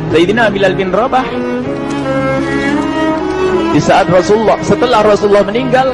Sayyidina Bilal bin Rabah. Di saat setelah Rasulullah meninggal,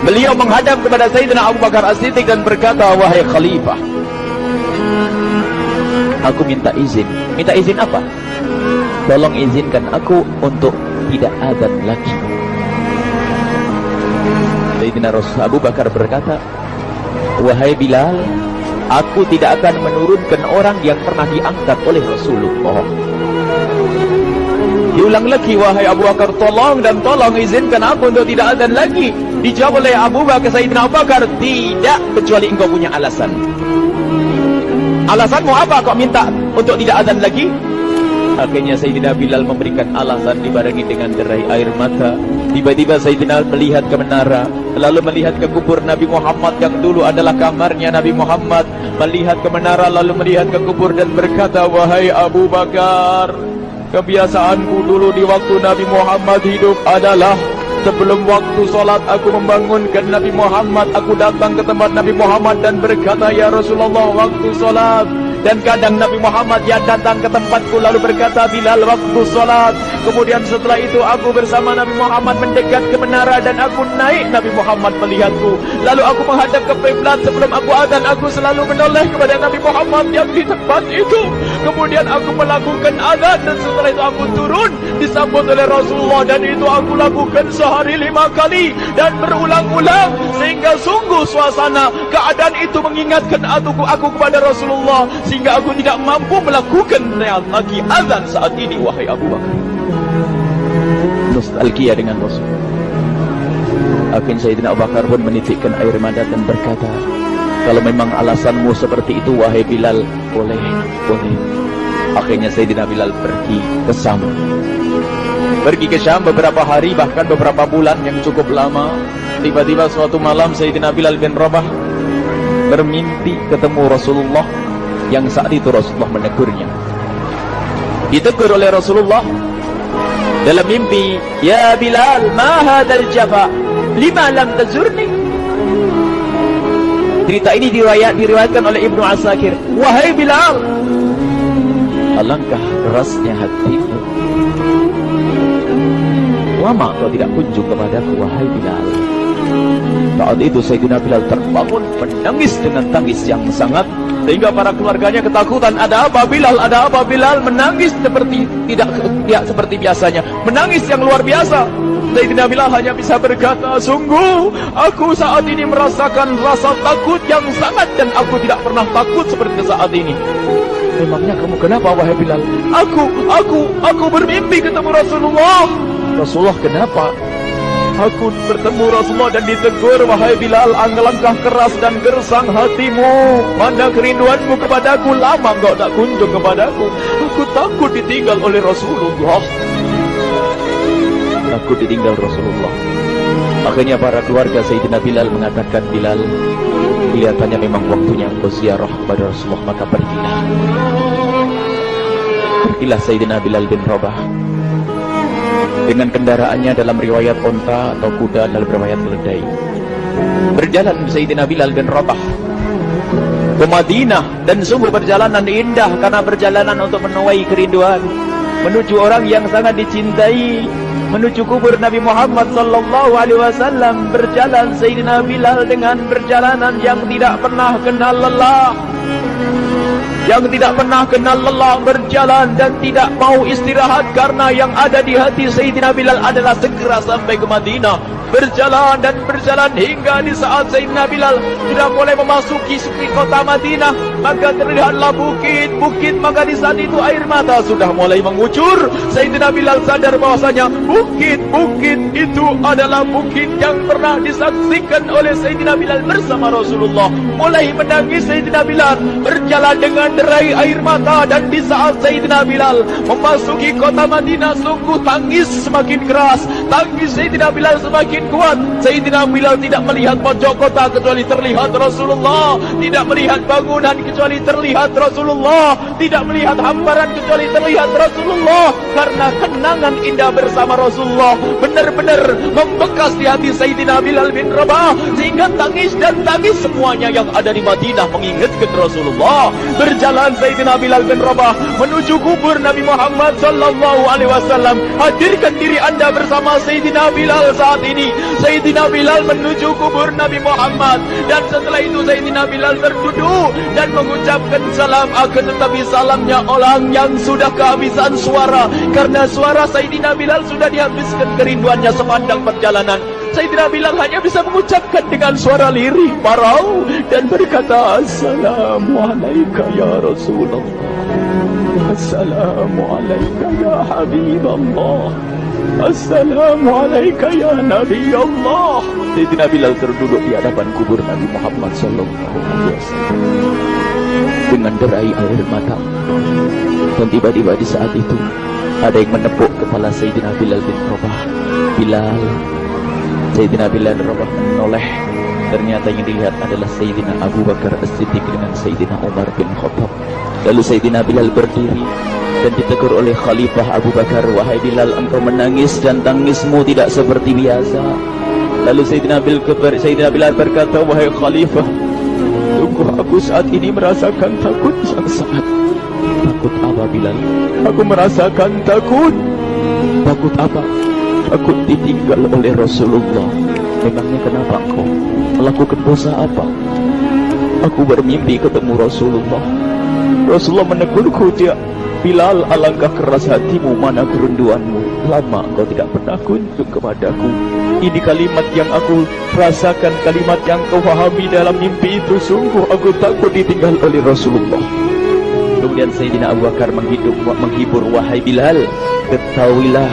beliau menghadap kepada Sayyidina Abu Bakar As-Siddiq dan berkata, wahai khalifah, aku minta izin. Minta izin apa? Tolong izinkan aku untuk tidak adzan lagi. Sayyidina Abu Bakar berkata, wahai Bilal, aku tidak akan menurunkan orang yang pernah diangkat oleh Rasulullah. Diulang lagi, wahai Abu Bakar, tolong dan tolong izinkan aku untuk tidak adzan lagi. Dijawab oleh Abu Bakar, Sayyidina Abu Bakar, tidak, kecuali engkau punya alasan. Alasanmu apa kau minta untuk tidak adzan lagi? Akhirnya Sayyidina Bilal memberikan alasan dibarengi dengan derai air mata. Tiba-tiba Sayyidina melihat ke menara, lalu melihat ke kubur Nabi Muhammad yang dulu adalah kamarnya Nabi Muhammad. Melihat ke menara, lalu melihat ke kubur dan berkata, wahai Abu Bakar, kebiasaanku dulu di waktu Nabi Muhammad hidup adalah sebelum waktu solat aku membangunkan Nabi Muhammad. Aku datang ke tempat Nabi Muhammad dan berkata, ya Rasulullah, waktu solat. Dan kadang Nabi Muhammad yang datang ke tempatku lalu berkata, Bilal, waktu solat. Kemudian setelah itu aku bersama Nabi Muhammad mendekat ke menara dan aku naik. Nabi Muhammad melihatku. Lalu aku menghadap ke kiblat. Sebelum aku adzan, aku selalu menoleh kepada Nabi Muhammad yang di tempat itu. Kemudian aku melakukan adzan dan setelah itu aku turun disambut oleh Rasulullah, dan itu aku lakukan sehari 5 kali dan berulang-ulang sehingga sungguh suasana keadaan itu mengingatkan aku kepada Rasulullah, sehingga aku tidak mampu melakukan lagi azan saat ini, wahai Abu Bakar. Nostalgia dengan Rasul. Akhirnya Sayyidina Abu Bakar pun menitikkan air mata dan berkata, kalau memang alasanmu seperti itu, wahai Bilal, boleh. Akhirnya Sayyidina Bilal pergi ke Syam. Pergi ke Syam beberapa hari, bahkan beberapa bulan yang cukup lama. Tiba-tiba suatu malam Sayyidina Bilal bin Rabah bermimpi ketemu Rasulullah, yang saat itu Rasulullah menegurnya. Ditegur oleh Rasulullah dalam mimpi, ya Bilal, ma hadzal jafa, lima lam tazurni. Cerita ini diriwayatkan oleh Ibnu Asakir. Wahai Bilal, alangkah kerasnya hatimu, lama kau tidak kunjung kepadaku, wahai Bilal. Saat itu Sayyidina Bilal terbangun menangis dengan tangis yang sangat, sehingga para keluarganya ketakutan. Ada apa Bilal? Ada apa Bilal? Menangis seperti tidak seperti biasanya, menangis yang luar biasa. Sayyidina Bilal hanya bisa berkata, sungguh aku saat ini merasakan rasa takut yang sangat, dan aku tidak pernah takut seperti saat ini. Memangnya kamu kenapa, wahai Bilal? Aku bermimpi ketemu Rasulullah. Rasulullah, kenapa? Aku bertemu Rasulullah dan ditegur, wahai Bilal, alangkah keras dan gersang hatimu. Mana kerinduanmu kepadaku, lama engkau tak kunjung kepadaku. Aku takut ditinggal oleh Rasulullah. Takut ditinggal Rasulullah. Akhirnya para keluarga Sayyidina Bilal mengatakan, Bilal, kelihatannya memang waktunya engkau ziarah kepada Rasulullah, maka pergilah. Pergilah Sayyidina Bilal bin Rabah dengan kendaraannya, dalam riwayat onta atau kuda, dalam riwayat keledai. Berjalan Sayyidina Bilal bin Rabah ke Madinah, dan sungguh perjalanan indah karena perjalanan untuk menuai kerinduan, menuju orang yang sangat dicintai, menuju kubur Nabi Muhammad sallallahu alaihi wasallam. Berjalan Sayyidina Bilal dengan perjalanan yang tidak pernah kenal lelah, berjalan dan tidak mau istirahat, karena yang ada di hati Sayyidina Bilal adalah segera sampai ke Madinah. Berjalan dan berjalan hingga di saat Sayyidina Bilal sudah mulai memasuki kota Madinah, maka terlihatlah bukit-bukit. Maka di saat itu air mata sudah mulai mengucur. Sayyidina Bilal sadar bahwasanya bukit-bukit itu adalah bukit yang pernah disaksikan oleh Sayyidina Bilal bersama Rasulullah. Mulai menangis Sayyidina Bilal, berjalan dengan derai air mata. Dan di saat Sayyidina Bilal memasuki kota Madinah, sungguh tangis semakin keras, tangis Sayyidina Bilal semakin semakin kuat. Sayyidina Bilal tidak melihat pojok kota kecuali terlihat Rasulullah, tidak melihat bangunan kecuali terlihat Rasulullah, tidak melihat hamparan kecuali terlihat Rasulullah. Karena kenangan indah bersama Rasulullah benar-benar membekas di hati Sayyidina Bilal bin Rabah, sehingga tangis dan tangis semuanya yang ada di Madinah mengingatkan Rasulullah. Berjalan Sayyidina Bilal bin Rabah menuju kubur Nabi Muhammad sallallahu alaihi wasallam. Hadirkan diri Anda bersama Sayyidina Bilal saat ini. Sayyidina Bilal menuju kubur Nabi Muhammad, dan setelah itu Sayyidina Bilal terduduk dan mengucapkan salam, akan tetapi salamnya orang yang sudah kehabisan suara, karena suara Sayyidina Bilal sudah dihabiskan kerinduannya sepanjang perjalanan. Sayyidina Bilal hanya bisa mengucapkan dengan suara lirih parau dan berkata, Assalamualaikum ya Rasulullah, Assalamualaikum ya Habiballah, Assalamualaikum ya Nabi Allah. Sayyidina Bilal terduduk di hadapan kubur Nabi Muhammad sallallahu alaihi wasallam dengan derai air mata. Dan tiba-tiba di saat itu ada yang menepuk kepala Sayyidina Bilal bin Rabah. Bilal. Sayyidina Bilal bin Rabah menoleh. Ternyata yang dilihat adalah Sayyidina Abu Bakar As-Siddiq dengan Sayyidina Umar bin Khattab. Lalu Sayyidina Bilal berdiri dan ditegur oleh Khalifah Abu Bakar, wahai Bilal, engkau menangis dan tangismu tidak seperti biasa. Lalu Sayyidina Bilal berkata, wahai Khalifah, sungguh aku saat ini merasakan takut yang sangat. Takut apa Bilal? Aku merasakan takut. Takut apa? Takut ditinggal oleh Rasulullah. Memangnya kenapa engkau melakukan dosa apa? Aku bermimpi ketemu Rasulullah. Rasulullah menegurku, dia, Bilal, alangkah keras hatimu, mana kerinduanmu. Lama engkau tidak pernah kunjung kepadaku. Ini kalimat yang aku rasakan, kalimat yang kau pahami dalam mimpi itu. Sungguh aku takut ditinggal oleh Rasulullah. Kemudian Sayyidina Abu Bakar menghibur, wahai Bilal, ketahuilah,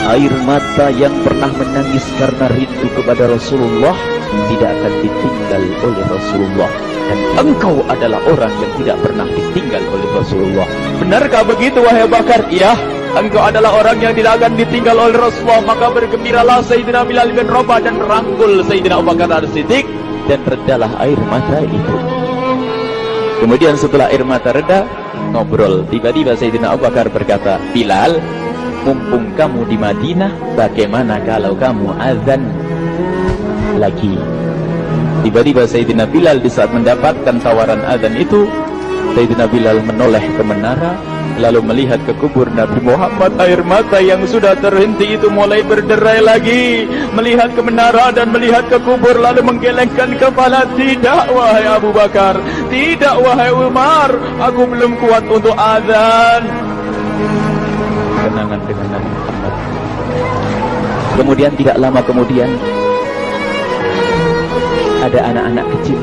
air mata yang pernah menangis karena rindu kepada Rasulullah tidak akan ditinggal oleh Rasulullah. Dan engkau adalah orang yang tidak pernah ditinggal oleh Rasulullah. Benarkah begitu wahai Abu Bakar? Iya, engkau adalah orang yang tidak akan ditinggal oleh Rasulullah. Maka bergembiralah Sayyidina Bilal bin Rabah dan merangkul Sayyidina Abu Bakar As-Siddiq, dan redalah air mata itu. Kemudian setelah air mata reda, ngobrol. Tiba-tiba Sayyidina Abu Bakar berkata, Bilal, mumpung kamu di Madinah, bagaimana kalau kamu azan lagi? Tiba-tiba Sayyidina Bilal di saat mendapatkan tawaran azan itu, Sayyidina Bilal menoleh ke menara, lalu melihat ke kubur Nabi Muhammad. Air mata yang sudah terhenti itu mulai berderai lagi. Melihat ke menara dan melihat ke kubur, lalu menggelengkan kepala. Tidak wahai Abu Bakar, tidak wahai Umar, aku belum kuat untuk azan. Kenangan dengan Nabi Muhammad. Kemudian tidak lama kemudian ada anak-anak kecil.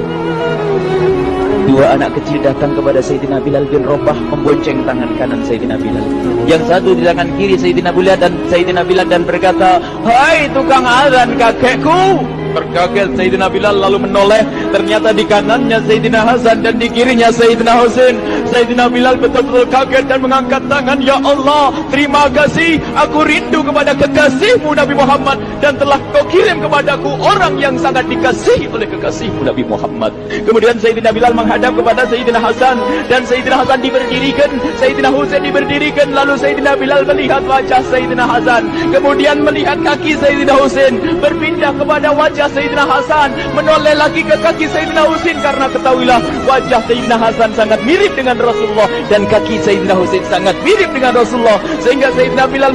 Dua anak kecil datang kepada Sayyidina Bilal bin Rabah, membonceng tangan kanan Sayyidina Bilal. Yang satu di tangan kiri Sayyidina Bilal dan berkata, hai tukang azan kakekku. Terkaget Sayyidina Bilal lalu menoleh. Ternyata di kanannya Sayyidina Hasan dan di kirinya Sayyidina Husain. Sayyidina Bilal betul-betul kaget dan mengangkat tangan, ya Allah, terima kasih, aku rindu kepada kekasihmu Nabi Muhammad, dan telah kau kirim kepadaku orang yang sangat dikasihi oleh kekasihmu Nabi Muhammad. Kemudian Sayyidina Bilal menghadap kepada Sayyidina Hasan, dan Sayyidina Hasan diberdirikan, Sayyidina Husain diberdirikan. Lalu Sayyidina Bilal melihat wajah Sayyidina Hasan, kemudian melihat kaki Sayyidina Husain, berpindah kepada wajah Sayyidina Hasan, menoleh lagi ke kaki Sayyidina Husain, karena ketahuilah wajah Sayyidina Hasan sangat mirip dengan Rasulullah dan kaki Sayyidina Husain sangat mirip dengan Rasulullah, sehingga Sayyidina Bilal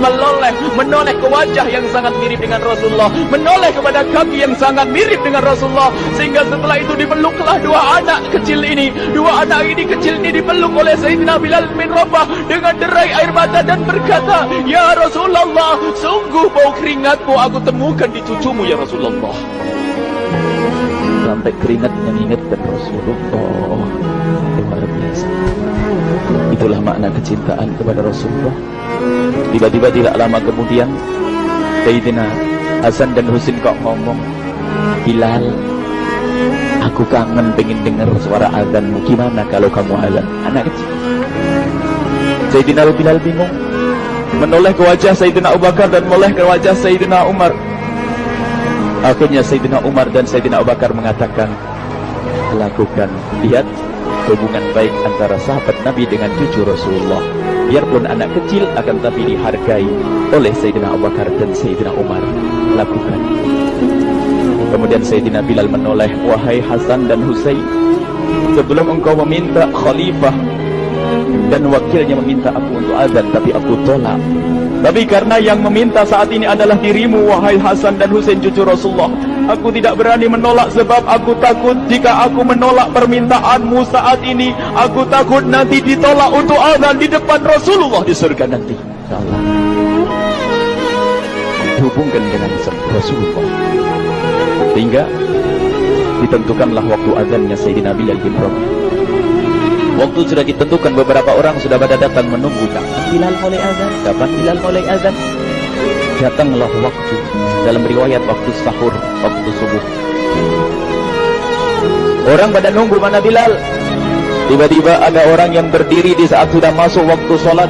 menoleh ke wajah yang sangat mirip dengan Rasulullah, menoleh kepada kaki yang sangat mirip dengan Rasulullah, sehingga setelah itu dipeluklah dua anak kecil ini dipeluk oleh Sayyidina Bilal bin Rabah dengan derai air mata dan berkata, ya Rasulullah, sungguh bau keringatmu aku temukan di cucumu ya Rasulullah. Sampai keringat mengingatkan Rasulullah. Luar biasa. Itulah makna kecintaan kepada Rasulullah. Tiba-tiba tidak lama kemudian Sayyidina Hasan dan Husain kok ngomong, Bilal, aku kangen pengen dengar suara azanmu. Gimana kalau kamu azan? Anak kecil. Sayyidina Bilal bingung, menoleh ke wajah Sayyidina Abu Bakar dan menoleh ke wajah Sayyidina Umar. Akhirnya Sayyidina Umar dan Sayyidina Abu Bakar mengatakan, lakukan. Lihat hubungan baik antara sahabat Nabi dengan cucu Rasulullah. Biarpun anak kecil, akan tapi dihargai oleh Sayyidina Abu Bakar dan Sayyidina Umar. Lakukan. Kemudian Sayyidina Bilal menoleh, wahai Hasan dan Husain, sebelum engkau meminta khalifah dan wakilnya meminta aku untuk azan, tapi aku tolak. Tapi karena yang meminta saat ini adalah dirimu, wahai Hasan dan Husain cucu Rasulullah, aku tidak berani menolak, sebab aku takut jika aku menolak permintaanmu saat ini, aku takut nanti ditolak untuk azan di depan Rasulullah di surga nanti. Allah dihubungkan dengan Rasulullah, sehingga ditentukanlah waktu azannya Sayyidina Bilal bin Rabah. Waktu sudah ditentukan, beberapa orang sudah pada datang menunggu. Kapan Bilal mulai azan? Kapan Bilal mulai azan? Datanglah waktu. Dalam riwayat waktu sahur, waktu subuh. Orang pada nunggu mana Bilal. Tiba-tiba ada orang yang berdiri di saat sudah masuk waktu sholat.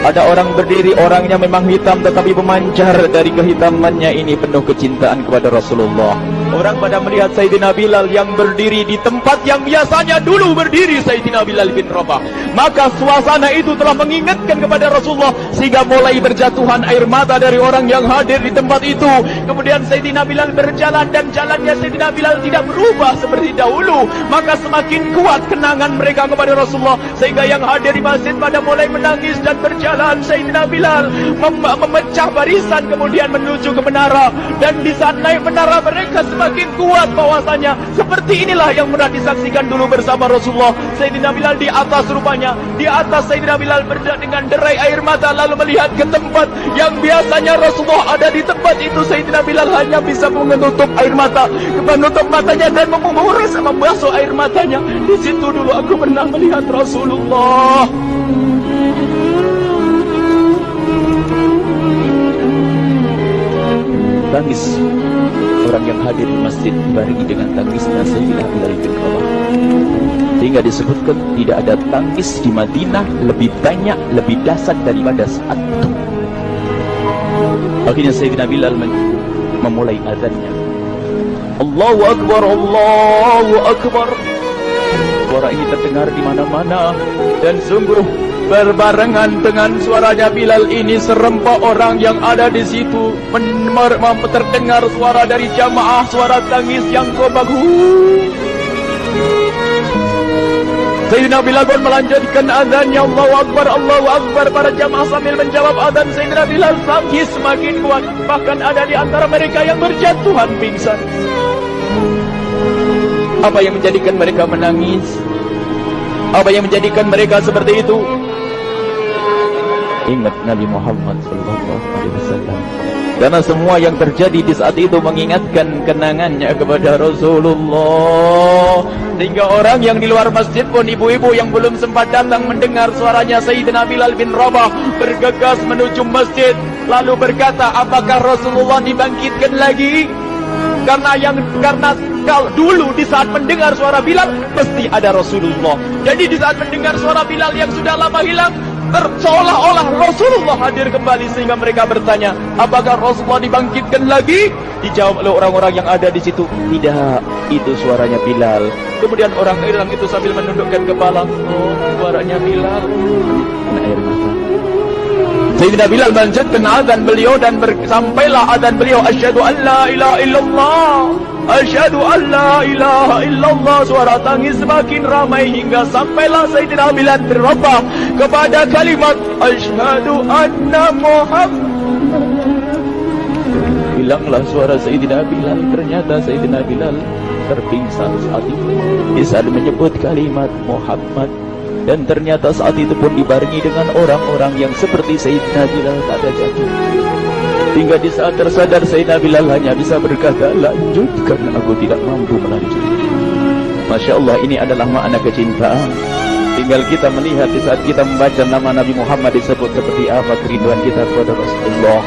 Ada orang berdiri, orangnya memang hitam tetapi memancar dari kehitamannya ini penuh kecintaan kepada Rasulullah. Orang pada melihat Sayyidina Bilal yang berdiri di tempat yang biasanya dulu berdiri Sayyidina Bilal bin Rabah. Maka suasana itu telah mengingatkan kepada Rasulullah, sehingga mulai berjatuhan air mata dari orang yang hadir di tempat itu. Kemudian Sayyidina Bilal berjalan, dan jalannya Sayyidina Bilal tidak berubah seperti dahulu. Maka semakin kuat kenangan mereka kepada Rasulullah, sehingga yang hadir di masjid pada mulai menangis dan berjalan. Sayyidina Bilal memecah barisan kemudian menuju ke menara, dan di saat naik menara mereka semakin kuat bahwasanya seperti inilah yang pernah disaksikan dulu bersama Rasulullah. Sayyidina Bilal di atas, rupanya di atas Sayyidina Bilal berada dengan derai air mata, lalu melihat ke tempat yang biasanya Rasulullah ada di tempat itu. Sayyidina Bilal hanya bisa menutup air mata, menutup matanya dan membasuh air matanya. Di situ dulu aku pernah melihat Rasulullah. Tangis orang yang hadir di masjid dibarengi dengan tangisnya Sayyidina Bilal bin Rabah, sehingga disebutkan tidak ada tangis di Madinah lebih banyak, lebih dahsyat daripada saat itu. Akhirnya Sayyidina Bilal memulai azannya. Allahu Akbar, Allahu Akbar. Suara ini terdengar di mana-mana, dan sungguh berbarengan dengan suaranya Bilal ini serempak orang yang ada di situ terdengar suara dari jamaah, suara tangis yang kobagu. Sayyidina Bilal pun melanjutkan azannya, Allahu Akbar, Allahu Akbar. Para jamaah sambil menjawab azan Sayyidina Bilal tangis semakin kuat. Bahkan ada di antara mereka yang berjatuhan pingsan. Apa yang menjadikan mereka menangis? Apa yang menjadikan mereka seperti itu? Ingat Nabi Muhammad SAW. Karena semua yang terjadi di saat itu mengingatkan kenangannya kepada Rasulullah. Sehingga orang yang di luar masjid pun, ibu-ibu yang belum sempat datang mendengar suaranya Sayyidina Bilal bin Rabah, bergegas menuju masjid, lalu berkata, apakah Rasulullah dibangkitkan lagi? Karena kalau dulu di saat mendengar suara Bilal pasti ada Rasulullah. Jadi di saat mendengar suara Bilal yang sudah lama hilang, seolah-olah Rasulullah hadir kembali, sehingga mereka bertanya, apakah Rasulullah dibangkitkan lagi? Dijawab oleh orang-orang yang ada di situ, tidak, itu suaranya Bilal. Kemudian orang itu sambil menundukkan kepala, oh, suaranya Bilal. Kena air mata. Sayyidina Bilal melanjutkan azan beliau, dan sampailah azan beliau, asyhadu an la ilaha illallah, asyhadu an la ilaha illallah. Suara tangis semakin ramai hingga sampailah Sayyidina Bilal bin Rabah kepada kalimat asyhadu anna Muhammad. Hilanglah suara Sayyidina Bilal. Ternyata Sayyidina Bilal terpingsan saat itu di saat menyebut kalimat Muhammad. Dan ternyata saat itu pun dibarengi dengan orang-orang yang seperti Sayyidina Bilal tak ada jatuh. Hingga di saat tersadar Sayyidina Bilal hanya bisa berkata, lanjutkan, aku tidak mampu melanjutkan. Masya Allah, ini adalah makna kecintaan. Tinggal kita melihat di saat kita membaca nama Nabi Muhammad disebut seperti apa kerinduan kita kepada Rasulullah.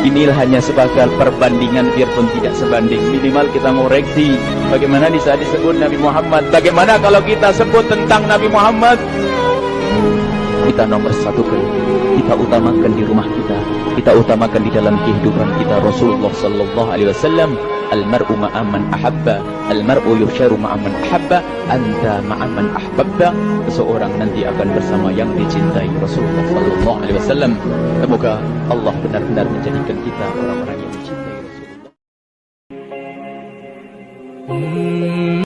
Inilah hanya sebagai perbandingan, biarpun tidak sebanding. Minimal kita ngoreksi bagaimana di saat disebut Nabi Muhammad. Bagaimana kalau kita sebut tentang Nabi Muhammad, kita nomor satu kali. kita utamakan di rumah kita utamakan di dalam kehidupan kita. Rasulullah sallallahu alaihi wasallam, almar'u ma'aman ahabba, almar'u yusharu ma'aman ahabba, anta ma'aman ahbabta. Seseorang nanti akan bersama yang dicintai. Rasulullah sallallahu alaihi wasallam. Semoga Allah benar-benar menjadikan kita orang-orang yang mencintai Rasulullah.